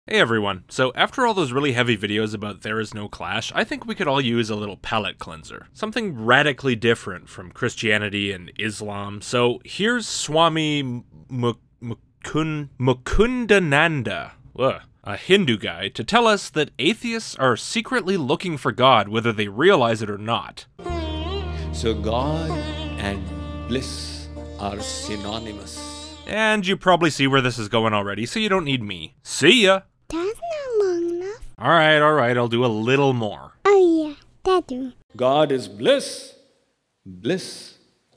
Hey everyone, so after all those really heavy videos about there is no clash, I think we could all use a little palate cleanser. Something radically different from Christianity and Islam. So here's Swami Mukundananda, a Hindu guy, to tell us that atheists are secretly looking for God whether they realize it or not. So God and bliss are synonymous. And you probably see where this is going already, so you don't need me. See ya! That's not long enough. Alright, I'll do a little more. Oh yeah, that do. God is bliss. Bliss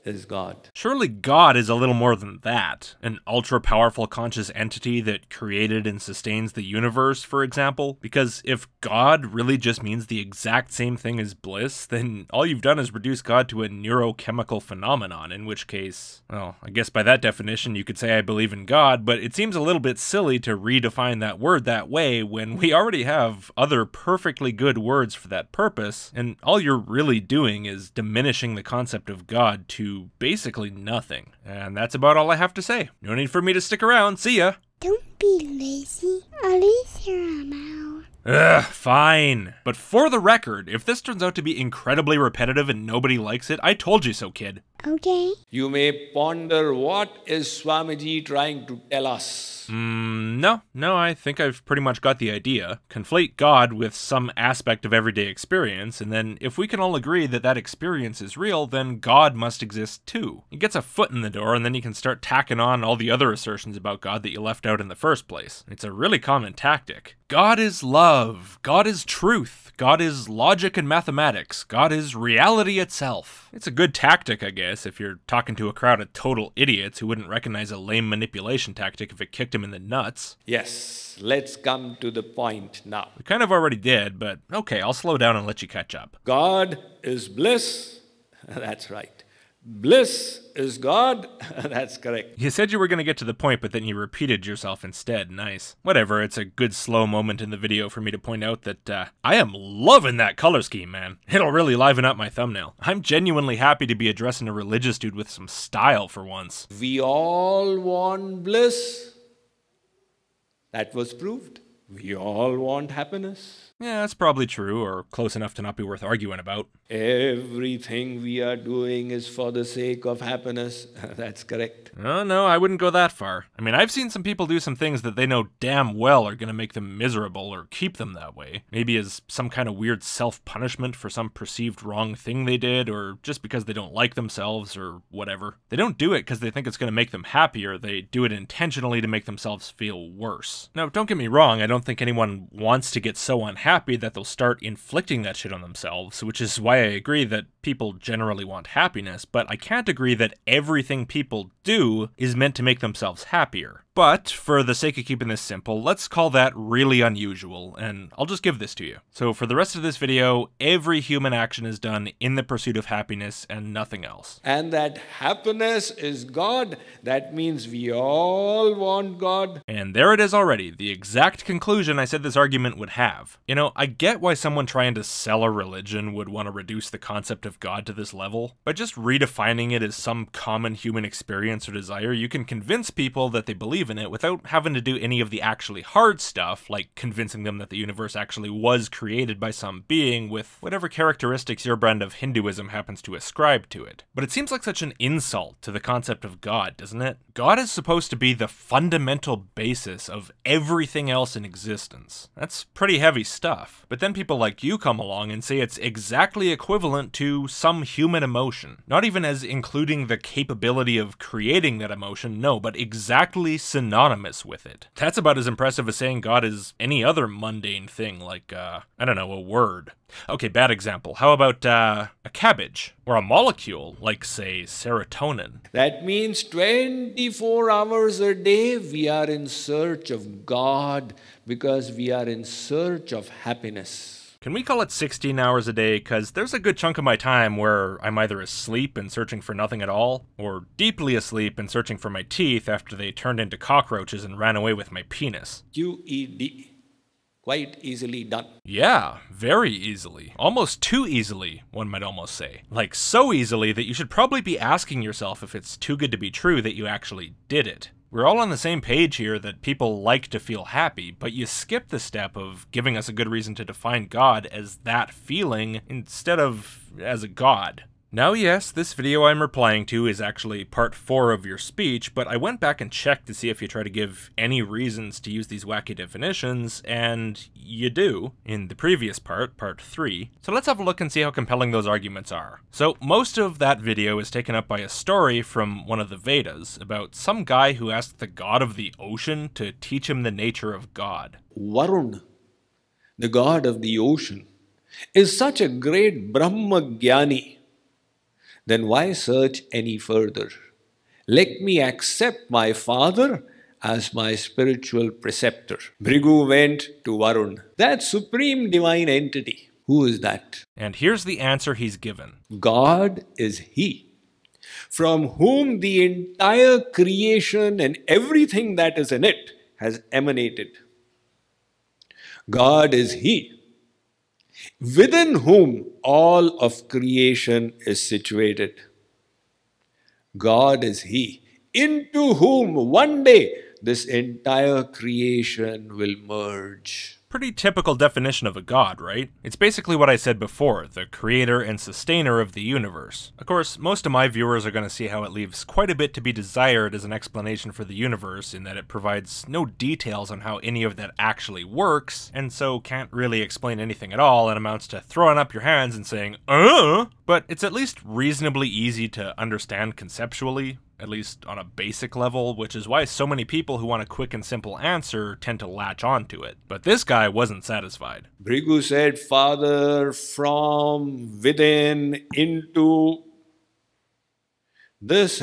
is God. Surely God is a little more than that. An ultra-powerful conscious entity that created and sustains the universe, for example? Because if God really just means the exact same thing as bliss, then all you've done is reduce God to a neurochemical phenomenon, in which case, well, I guess by that definition you could say I believe in God, but it seems a little bit silly to redefine that word that way when we already have other perfectly good words for that purpose, and all you're really doing is diminishing the concept of God to basically nothing. And that's about all I have to say. No need for me to stick around. See ya! Don't be lazy. At least hear 'em out. Ugh, fine. But for the record, if this turns out to be incredibly repetitive and nobody likes it, I told you so, kid. Okay. You may ponder, what is Swamiji trying to tell us? No, I think I've pretty much got the idea. Conflate God with some aspect of everyday experience, and then if we can all agree that that experience is real, then God must exist too. He gets a foot in the door, and then you can start tacking on all the other assertions about God that you left out in the first place. It's a really common tactic. God is love. God is truth. God is logic and mathematics. God is reality itself. It's a good tactic, I guess, if you're talking to a crowd of total idiots who wouldn't recognize a lame manipulation tactic if it kicked him in the nuts. Yes, let's come to the point now. We kind of already did, but okay, I'll slow down and let you catch up. God is bliss. That's right. Bliss is God. That's correct. You said you were going to get to the point, but then you repeated yourself instead. Nice. Whatever, it's a good slow moment in the video for me to point out that I am loving that color scheme, man. It'll really liven up my thumbnail. I'm genuinely happy to be addressing a religious dude with some style for once. We all want bliss. That was proved. We all want happiness. Yeah, that's probably true, or close enough to not be worth arguing about. Everything we are doing is for the sake of happiness. That's correct. Oh, no, I wouldn't go that far. I mean, I've seen some people do some things that they know damn well are going to make them miserable or keep them that way. Maybe as some kind of weird self-punishment for some perceived wrong thing they did, or just because they don't like themselves, or whatever. They don't do it because they think it's going to make them happier. They do it intentionally to make themselves feel worse. Now, don't get me wrong, I don't think anyone wants to get so unhappy that they'll start inflicting that shit on themselves, which is why I agree that people generally want happiness, but I can't agree that everything people do is meant to make themselves happier. But, for the sake of keeping this simple, let's call that really unusual, and I'll just give this to you. So for the rest of this video, every human action is done in the pursuit of happiness and nothing else. And that happiness is God. That means we all want God. And there it is already, the exact conclusion I said this argument would have. You know, I get why someone trying to sell a religion would want to reduce the concept of God to this level. By just redefining it as some common human experience or desire, you can convince people that they believe in it without having to do any of the actually hard stuff, like convincing them that the universe actually was created by some being with whatever characteristics your brand of Hinduism happens to ascribe to it. But it seems like such an insult to the concept of God, doesn't it? God is supposed to be the fundamental basis of everything else in existence. That's pretty heavy stuff. But then people like you come along and say it's exactly equivalent to some human emotion. Not even as including the capability of creating that emotion, no, but exactly synonymous with it. That's about as impressive as saying God is any other mundane thing, like, I don't know, a word. Okay, bad example. How about a cabbage? Or a molecule, like, say, serotonin? That means 24 hours a day we are in search of God because we are in search of happiness. Can we call it 16 hours a day? Because there's a good chunk of my time where I'm either asleep and searching for nothing at all, or deeply asleep and searching for my teeth after they turned into cockroaches and ran away with my penis. QED. Quite easily done. Yeah, very easily. Almost too easily, one might almost say. Like, so easily that you should probably be asking yourself if it's too good to be true that you actually did it. We're all on the same page here that people like to feel happy, but you skip the step of giving us a good reason to define God as that feeling instead of as a god. Now yes, this video I'm replying to is actually part 4 of your speech, but I went back and checked to see if you try to give any reasons to use these wacky definitions, and you do, in the previous part, part 3. So let's have a look and see how compelling those arguments are. So most of that video is taken up by a story from one of the Vedas about some guy who asked the god of the ocean to teach him the nature of God. Varun, the god of the ocean, is such a great Brahma Jnani. Then why search any further? Let me accept my father as my spiritual preceptor. Bhrigu went to Varun, that supreme divine entity. Who is that? And here's the answer he's given. God is He, from whom the entire creation and everything that is in it has emanated. God is He, within whom all of creation is situated. God is He, into whom one day this entire creation will merge. Pretty typical definition of a god, right? It's basically what I said before, the creator and sustainer of the universe. Of course, most of my viewers are going to see how it leaves quite a bit to be desired as an explanation for the universe, in that it provides no details on how any of that actually works, and so can't really explain anything at all, and amounts to throwing up your hands and saying, But it's at least reasonably easy to understand conceptually, at least on a basic level, which is why so many people who want a quick and simple answer tend to latch onto it. But this guy wasn't satisfied. Bhrigu said, Father, from within into. This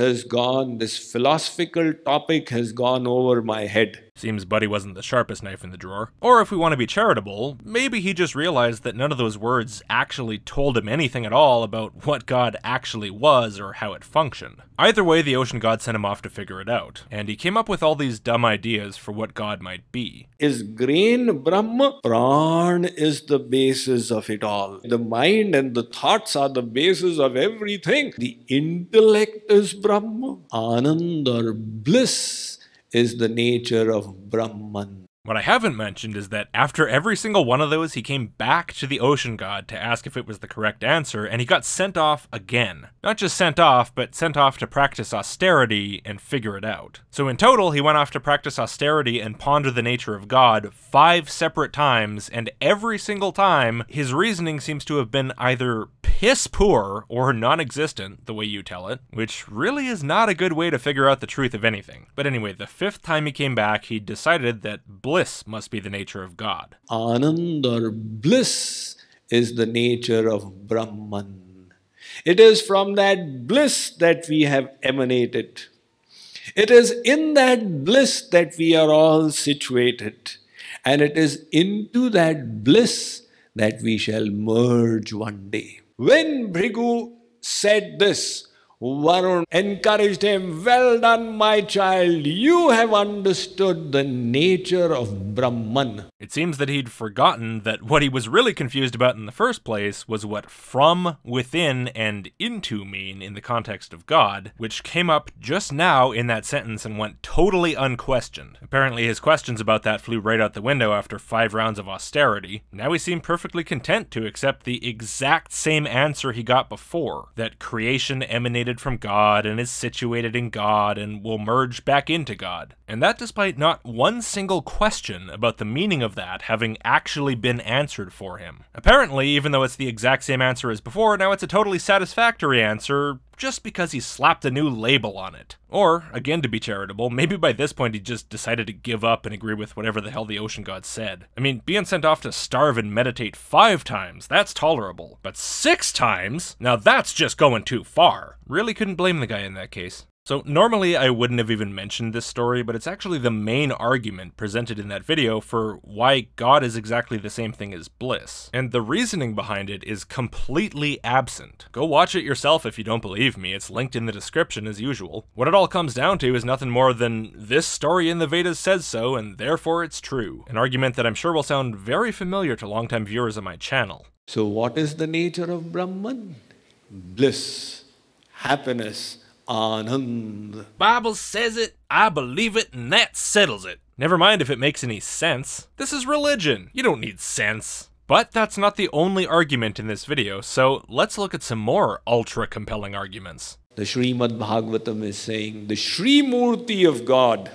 philosophical topic has gone over my head. Seems Buddy wasn't the sharpest knife in the drawer. Or if we want to be charitable, maybe he just realized that none of those words actually told him anything at all about what God actually was or how it functioned. Either way, the ocean god sent him off to figure it out, and he came up with all these dumb ideas for what God might be. Is grain Brahma? Pran is the basis of it all. The mind and the thoughts are the basis of everything. The intellect is Brahma. Anand or bliss is the nature of Brahman. What I haven't mentioned is that after every single one of those, he came back to the ocean god to ask if it was the correct answer, and he got sent off again. Not just sent off, but sent off to practice austerity and figure it out. So in total, he went off to practice austerity and ponder the nature of God 5 separate times, and every single time, his reasoning seems to have been either piss poor or non-existent, the way you tell it, which really is not a good way to figure out the truth of anything. But anyway, the 5th time he came back, he decided that bliss must be the nature of God. Anand or bliss is the nature of Brahman. It is from that bliss that we have emanated. It is in that bliss that we are all situated. And it is into that bliss that we shall merge one day. When Bhrigu said this, Varun encouraged him, well done, my child, you have understood the nature of Brahman. It seems that he'd forgotten that what he was really confused about in the first place was what from, within, and into mean in the context of God, which came up just now in that sentence and went totally unquestioned. Apparently his questions about that flew right out the window after 5 rounds of austerity. Now he seemed perfectly content to accept the exact same answer he got before, that creation emanated from God and is situated in God and will merge back into God. And that despite not one single question about the meaning of that having actually been answered for him. Apparently, even though it's the exact same answer as before, now it's a totally satisfactory answer just because he slapped a new label on it. Or, again to be charitable, maybe by this point he just decided to give up and agree with whatever the hell the ocean god said. I mean, being sent off to starve and meditate 5 times, that's tolerable. But 6 times? Now that's just going too far. Really couldn't blame the guy in that case. So normally I wouldn't have even mentioned this story, but it's actually the main argument presented in that video for why God is exactly the same thing as bliss. And the reasoning behind it is completely absent. Go watch it yourself if you don't believe me, it's linked in the description as usual. What it all comes down to is nothing more than this story in the Vedas says so, and therefore it's true. An argument that I'm sure will sound very familiar to longtime viewers of my channel. So what is the nature of Brahman? Bliss, happiness, Anand. Bible says it, I believe it, and that settles it. Never mind if it makes any sense. This is religion. You don't need sense. But that's not the only argument in this video, so let's look at some more ultra-compelling arguments. The Srimad Bhagavatam is saying the Sri Murti of God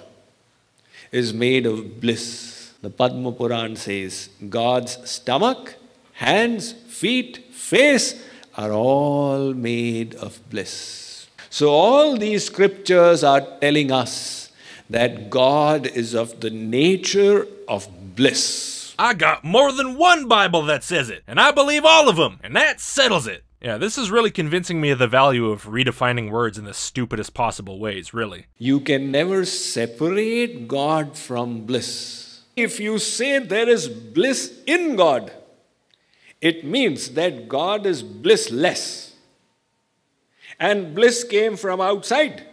is made of bliss. The Padma Puran says God's stomach, hands, feet, face are all made of bliss. So all these scriptures are telling us that God is of the nature of bliss. I got more than one Bible that says it, and I believe all of them, and that settles it. Yeah, this is really convincing me of the value of redefining words in the stupidest possible ways, really. You can never separate God from bliss. If you say there is bliss in God, it means that God is blissless. And bliss came from outside.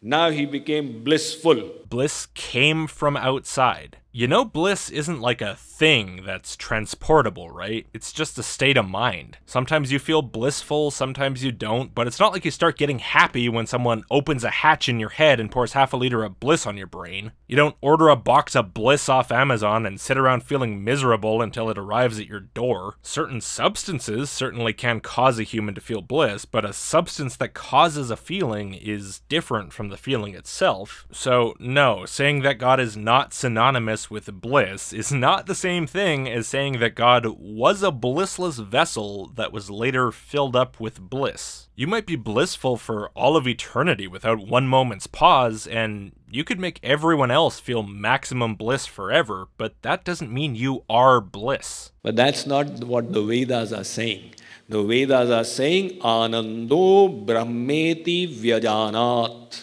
Now he became blissful. Bliss came from outside. You know, bliss isn't like a thing that's transportable, right? It's just a state of mind. Sometimes you feel blissful, sometimes you don't, but it's not like you start getting happy when someone opens a hatch in your head and pours half a liter of bliss on your brain. You don't order a box of bliss off Amazon and sit around feeling miserable until it arrives at your door. Certain substances certainly can cause a human to feel bliss, but a substance that causes a feeling is different from the feeling itself. So no, saying that God is not synonymous with bliss is not the same thing as saying that God was a blissless vessel that was later filled up with bliss. You might be blissful for all of eternity without one moment's pause, and you could make everyone else feel maximum bliss forever, but that doesn't mean you are bliss. But that's not what the Vedas are saying. The Vedas are saying, Anando Brahmeti Vyajanat.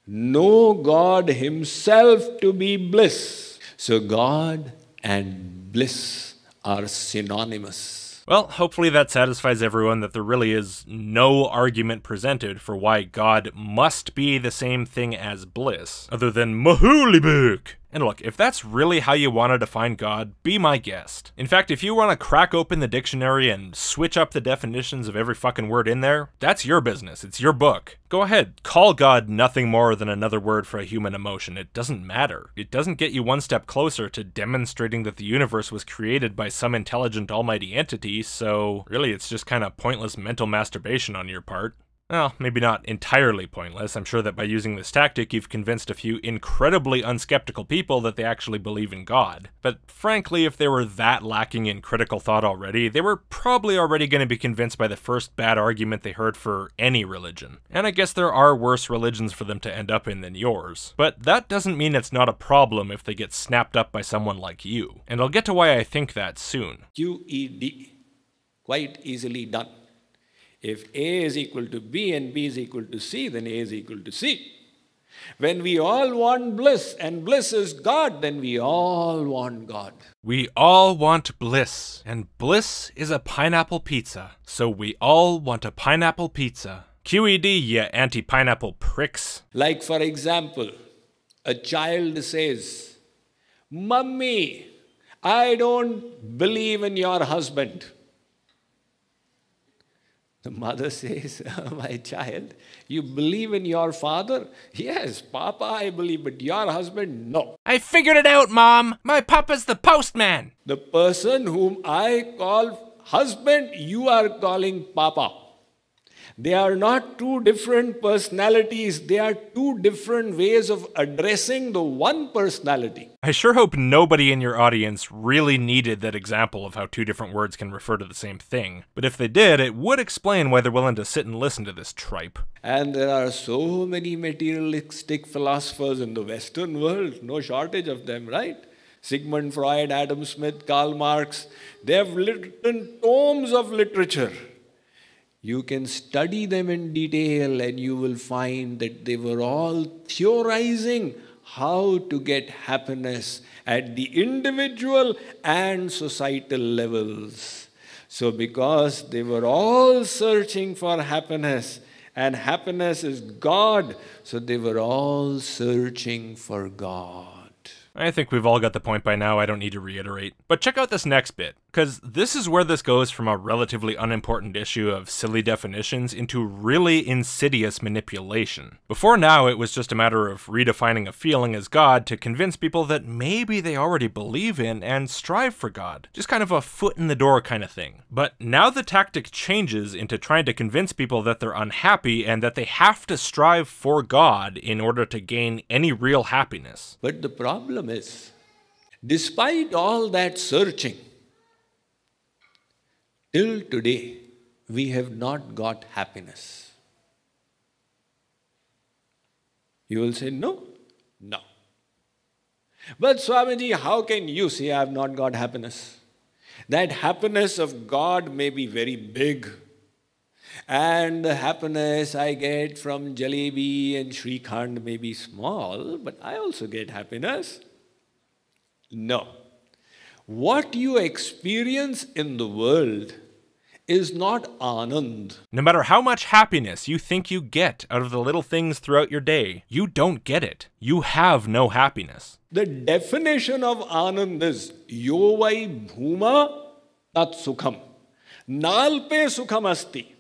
Know God himself to be bliss. So God and bliss are synonymous. Well, hopefully that satisfies everyone that there really is no argument presented for why God must be the same thing as bliss, other than Mahulibuk. And look, if that's really how you want to define God, be my guest. In fact, if you want to crack open the dictionary and switch up the definitions of every fucking word in there, that's your business. It's your book. Go ahead, call God nothing more than another word for a human emotion. It doesn't matter. It doesn't get you one step closer to demonstrating that the universe was created by some intelligent almighty entity, so really it's just kind of pointless mental masturbation on your part. Well, maybe not entirely pointless. I'm sure that by using this tactic, you've convinced a few incredibly unskeptical people that they actually believe in God. But frankly, if they were that lacking in critical thought already, they were probably already going to be convinced by the first bad argument they heard for any religion. And I guess there are worse religions for them to end up in than yours. But that doesn't mean it's not a problem if they get snapped up by someone like you. And I'll get to why I think that soon. QED. Quite easily done. If A is equal to B and B is equal to C, then A is equal to C. When we all want bliss and bliss is God, then we all want God. We all want bliss, and bliss is a pineapple pizza. So we all want a pineapple pizza. QED, you anti-pineapple pricks. Like for example, a child says, Mummy, I don't believe in your husband. The mother says, my child, you believe in your father? Yes, Papa, I believe, but your husband, no. I figured it out, Mom. My papa's the postman. The person whom I call husband, you are calling Papa. They are not two different personalities. They are two different ways of addressing the one personality. I sure hope nobody in your audience really needed that example of how two different words can refer to the same thing. But if they did, it would explain why they're willing to sit and listen to this tripe. And there are so many materialistic philosophers in the Western world, no shortage of them, right? Sigmund Freud, Adam Smith, Karl Marx, they have written tomes of literature. You can study them in detail and you will find that they were all theorizing how to get happiness at the individual and societal levels. So because they were all searching for happiness, and happiness is God, so they were all searching for God. I think we've all got the point by now, I don't need to reiterate. But check out this next bit, because this is where this goes from a relatively unimportant issue of silly definitions into really insidious manipulation. Before now, it was just a matter of redefining a feeling as God to convince people that maybe they already believe in and strive for God. Just kind of a foot in the door kind of thing. But now the tactic changes into trying to convince people that they're unhappy and that they have to strive for God in order to gain any real happiness. But the problem is, despite all that searching, till today, we have not got happiness. You will say, no. But Swamiji, how can you say I have not got happiness? That happiness of God may be very big. And the happiness I get from jalebi and Shrikhand may be small, but I also get happiness. No. What you experience in the world is not Anand. No matter how much happiness you think you get out of the little things throughout your day, you don't get it. You have no happiness. The definition of Anand is Yovai Bhuma Tat Sukham. Nalpe Sukham Asti.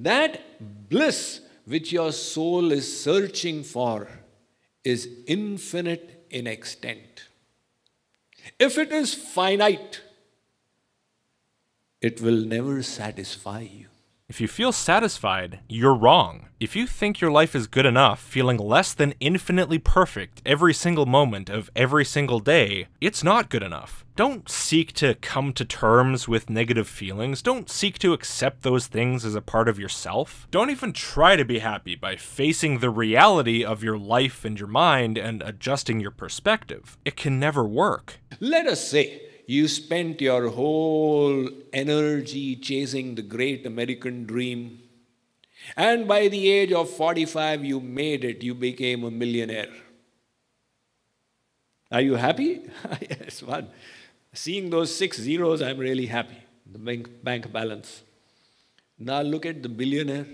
That bliss which your soul is searching for is infinite in extent. If it is finite, it will never satisfy you. If you feel satisfied, you're wrong. If you think your life is good enough, feeling less than infinitely perfect every single moment of every single day, it's not good enough. Don't seek to come to terms with negative feelings. Don't seek to accept those things as a part of yourself. Don't even try to be happy by facing the reality of your life and your mind and adjusting your perspective. It can never work. Let us say you spent your whole energy chasing the great American dream, and by the age of 45 you made it, you became a millionaire. Are you happy? Yes, one. Seeing those 6 zeros, I'm really happy. The bank balance. Now look at the billionaire.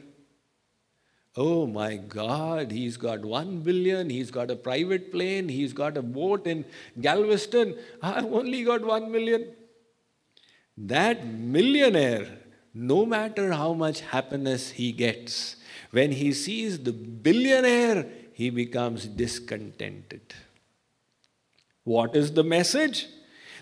Oh my God, he's got 1 billion, he's got a private plane, he's got a boat in Galveston. I've only got 1 million. That millionaire, no matter how much happiness he gets, when he sees the billionaire, he becomes discontented. What is the message?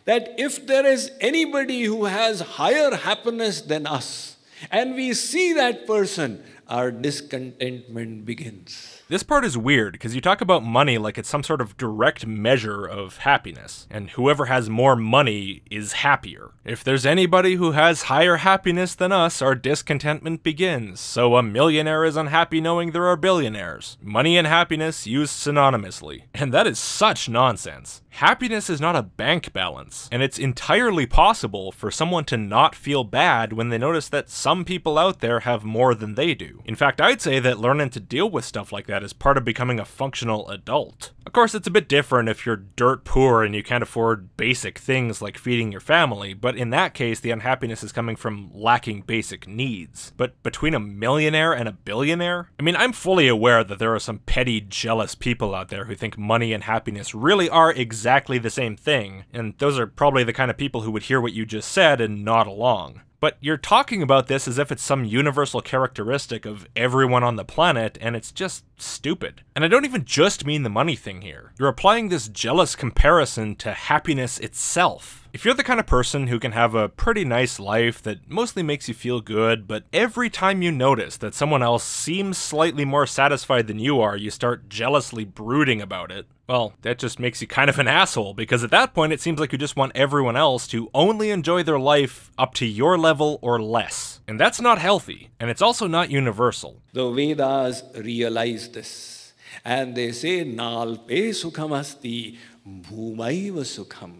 That if there is anybody who has higher happiness than us, and we see that person, our discontentment begins. This part is weird, because you talk about money like it's some sort of direct measure of happiness, and whoever has more money is happier. If there's anybody who has higher happiness than us, our discontentment begins, so a millionaire is unhappy knowing there are billionaires. Money and happiness used synonymously. And that is such nonsense. Happiness is not a bank balance, and it's entirely possible for someone to not feel bad when they notice that some people out there have more than they do. In fact, I'd say that learning to deal with stuff like that is part of becoming a functional adult. Of course, it's a bit different if you're dirt poor and you can't afford basic things like feeding your family, but in that case, the unhappiness is coming from lacking basic needs. But between a millionaire and a billionaire? I mean, I'm fully aware that there are some petty, jealous people out there who think money and happiness really are exactly the same thing, and those are probably the kind of people who would hear what you just said and nod along. But you're talking about this as if it's some universal characteristic of everyone on the planet, and it's just stupid. And I don't even just mean the money thing here. You're applying this jealous comparison to happiness itself. If you're the kind of person who can have a pretty nice life that mostly makes you feel good, but every time you notice that someone else seems slightly more satisfied than you are, you start jealously brooding about it, well, that just makes you kind of an asshole, because at that point it seems like you just want everyone else to only enjoy their life up to your level or less. And that's not healthy, and it's also not universal. The Vedas realize this, and they say, Nalpe sukham asti bhumaiva sukham.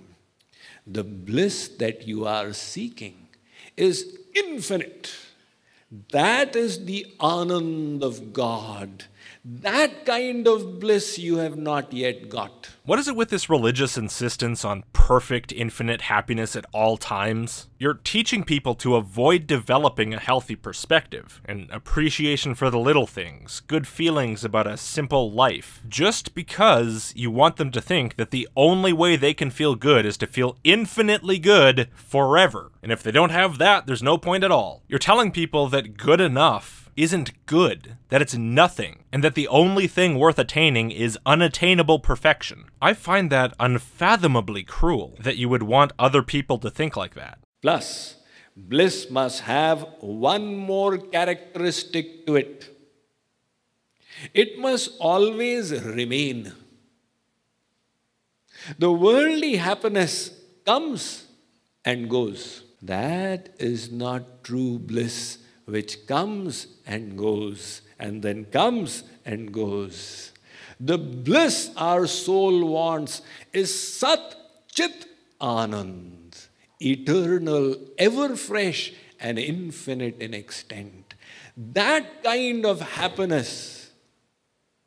The bliss that you are seeking is infinite. That is the Anand of God. That kind of bliss you have not yet got. What is it with this religious insistence on perfect, infinite happiness at all times? You're teaching people to avoid developing a healthy perspective, an appreciation for the little things, good feelings about a simple life, just because you want them to think that the only way they can feel good is to feel infinitely good forever. And if they don't have that, there's no point at all. You're telling people that good enough isn't good, that it's nothing, and that the only thing worth attaining is unattainable perfection. I find that unfathomably cruel, that you would want other people to think like that. Plus, bliss must have one more characteristic to it. It must always remain. The worldly happiness comes and goes. That is not true bliss, which comes and goes, and then comes and goes. The bliss our soul wants is Sat Chit Anand, eternal, ever fresh, and infinite in extent. That kind of happiness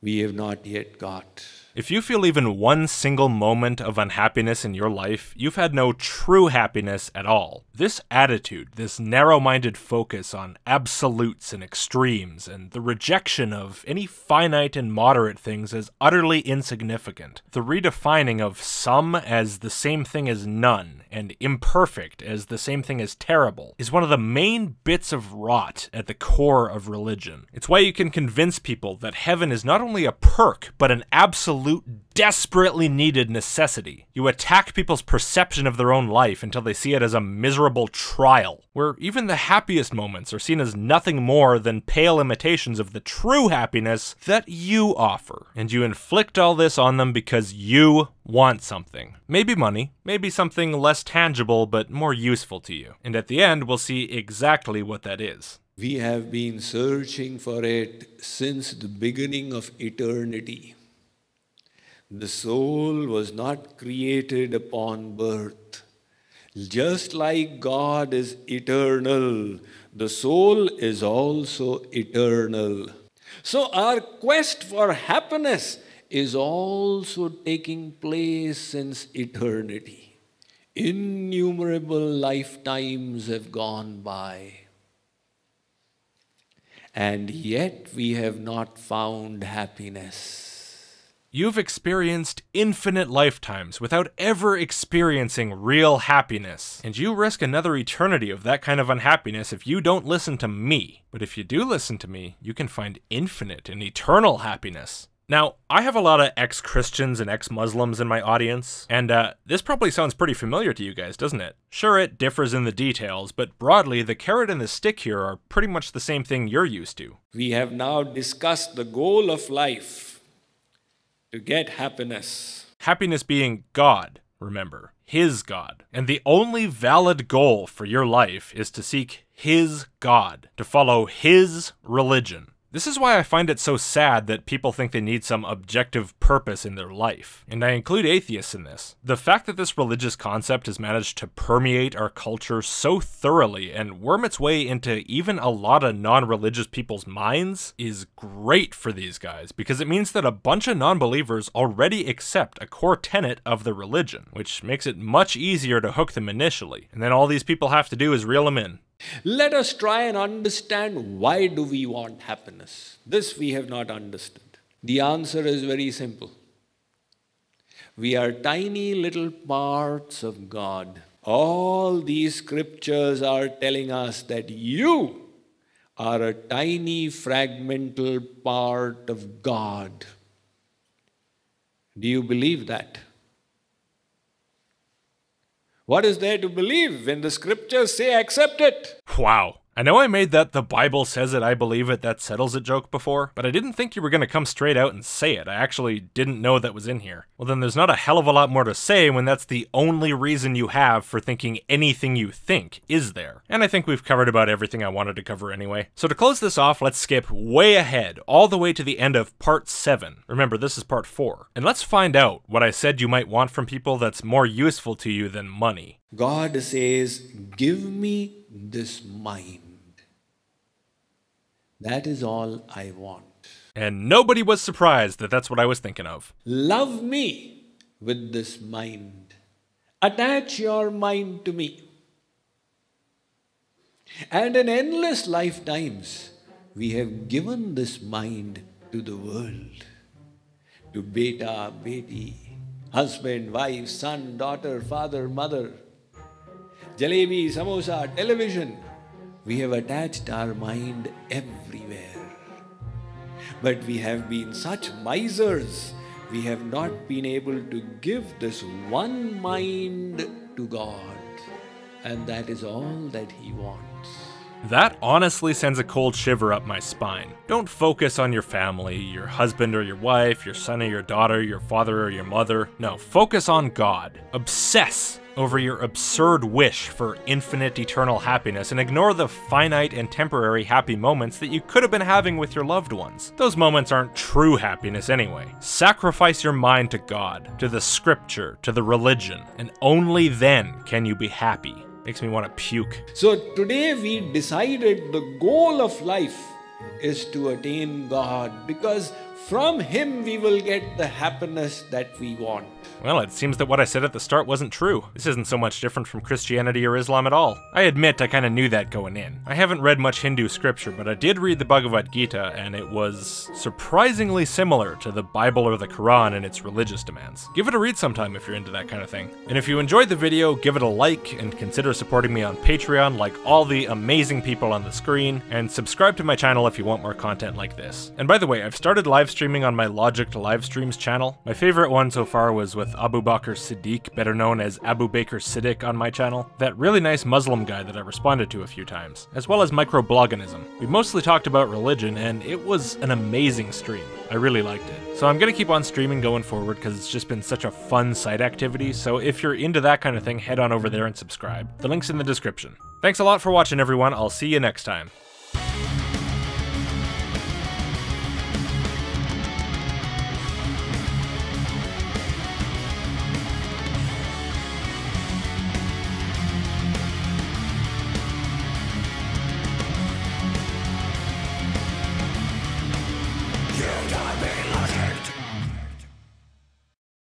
we have not yet got. If you feel even one single moment of unhappiness in your life, you've had no true happiness at all. This attitude, this narrow-minded focus on absolutes and extremes, and the rejection of any finite and moderate things as utterly insignificant, the redefining of some as the same thing as none, and imperfect as the same thing as terrible, is one of the main bits of rot at the core of religion. It's why you can convince people that heaven is not only a perk, but an absolute desperately needed necessity. You attack people's perception of their own life until they see it as a miserable trial, where even the happiest moments are seen as nothing more than pale imitations of the true happiness that you offer. And you inflict all this on them because you want something. Maybe money, maybe something less tangible but more useful to you. And at the end, we'll see exactly what that is. We have been searching for it since the beginning of eternity. The soul was not created upon birth. Just like God is eternal, the soul is also eternal. So our quest for happiness is also taking place since eternity. Innumerable lifetimes have gone by. And yet we have not found happiness. You've experienced infinite lifetimes without ever experiencing real happiness, and you risk another eternity of that kind of unhappiness if you don't listen to me. But if you do listen to me, you can find infinite and eternal happiness. Now, I have a lot of ex-Christians and ex-Muslims in my audience, and this probably sounds pretty familiar to you guys, doesn't it? Sure, it differs in the details, but broadly, the carrot and the stick here are pretty much the same thing you're used to. We have now discussed the goal of life. To get happiness. Happiness being God, remember. His God. And the only valid goal for your life is to seek His God, to follow His religion. This is why I find it so sad that people think they need some objective purpose in their life, and I include atheists in this. The fact that this religious concept has managed to permeate our culture so thoroughly and worm its way into even a lot of non-religious people's minds is great for these guys, because it means that a bunch of non-believers already accept a core tenet of the religion, which makes it much easier to hook them initially, and then all these people have to do is reel them in. Let us try and understand why do we want happiness. This we have not understood. The answer is very simple. We are tiny little parts of God. All these scriptures are telling us that you are a tiny fragmental part of God. Do you believe that? What is there to believe when the scriptures say accept it? Wow. I know I made that "the Bible says it, I believe it, that settles it" joke before, but I didn't think you were going to come straight out and say it. I actually didn't know that was in here. Well, then there's not a hell of a lot more to say when that's the only reason you have for thinking anything you think, is there? And I think we've covered about everything I wanted to cover anyway. So to close this off, let's skip way ahead, all the way to the end of part 7. Remember, this is part 4. And let's find out what I said you might want from people that's more useful to you than money. God says, give me this mind. That is all I want. And nobody was surprised that that's what I was thinking of. Love me with this mind. Attach your mind to me. And in endless lifetimes, we have given this mind to the world. To beta, beti, husband, wife, son, daughter, father, mother, jalebi, samosa, television. We have attached our mind everywhere. But we have been such misers, we have not been able to give this one mind to God. And that is all that He wants. That honestly sends a cold shiver up my spine. Don't focus on your family, your husband or your wife, your son or your daughter, your father or your mother. No, focus on God. Obsess over your absurd wish for infinite eternal happiness and ignore the finite and temporary happy moments that you could have been having with your loved ones. Those moments aren't true happiness anyway. Sacrifice your mind to God, to the scripture, to the religion, and only then can you be happy. Makes me want to puke. So today we decided the goal of life is to attain God, because from Him we will get the happiness that we want. Well, it seems that what I said at the start wasn't true. This isn't so much different from Christianity or Islam at all. I admit I kinda knew that going in. I haven't read much Hindu scripture, but I did read the Bhagavad Gita, and it was surprisingly similar to the Bible or the Quran in its religious demands. Give it a read sometime if you're into that kind of thing. And if you enjoyed the video, give it a like, and consider supporting me on Patreon like all the amazing people on the screen, and subscribe to my channel if you want more content like this. And by the way, I've started live streaming on my Logicked live streams channel. My favorite one so far was with Abu Bakr Siddiq, better known as Abu Bakr Siddiq on my channel, that really nice Muslim guy that I responded to a few times, as well as microbloganism. We mostly talked about religion, and it was an amazing stream. I really liked it. So I'm gonna keep on streaming going forward because it's just been such a fun side activity, so if you're into that kind of thing, head on over there and subscribe. The link's in the description. Thanks a lot for watching, everyone. I'll see you next time.